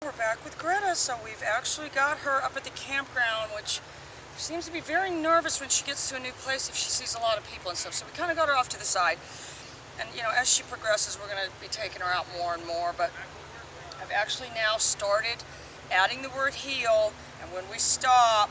We're back with Greta, so we've actually got her up at the campground, which seems to be very nervous when she gets to a new place if she sees a lot of people and stuff. So we kind of got her off to the side. And, you know, as she progresses, we're going to be taking her out more and more. But I've actually now started adding the word heel, and when we stop,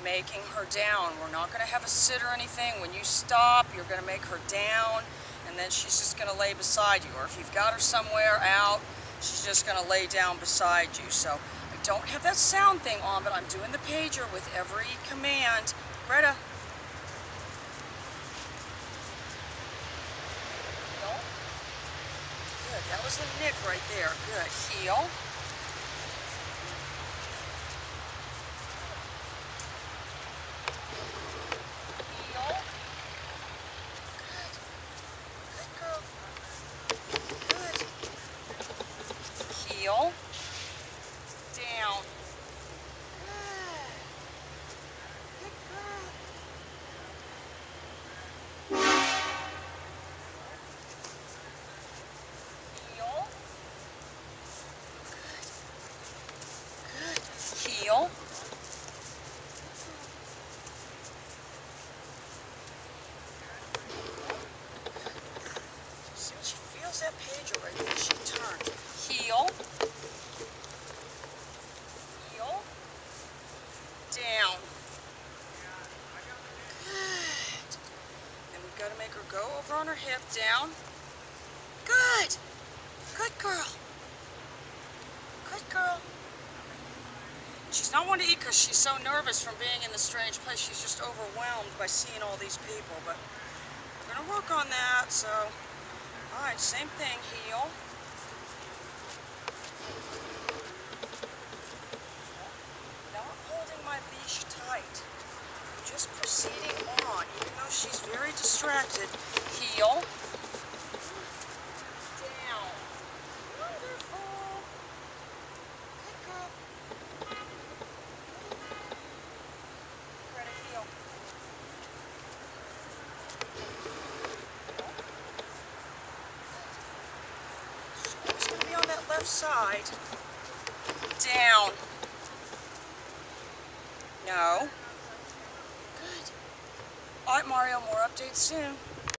making her down. We're not going to have a sit or anything. When you stop, you're going to make her down, and then she's just going to lay beside you. Or if you've got her somewhere out, she's just going to lay down beside you. So I don't have that sound thing on, but I'm doing the pager with every command. Greta. Heel. Good. That was the nick right there. Good. Heel. Heel. Good. Good girl. Good. Heel. Down. Good. Good girl. Heel. Good. Good. Heel. See when she feels that pager right there, she turns. Heel. Heel. Down. Good. Then we've got to make her go over on her hip, down. Good. Good girl. Good girl. She's not one to eat because she's so nervous from being in this strange place. She's just overwhelmed by seeing all these people. But we're going to work on that. So, all right, same thing. Heel. Not holding my leash tight. Just proceeding on, even though she's very distracted. Heel. Down. Wonderful. Good girl. Greta, heel. She's going to be on that left side. Down. No. Good. All right, Mario, more updates soon.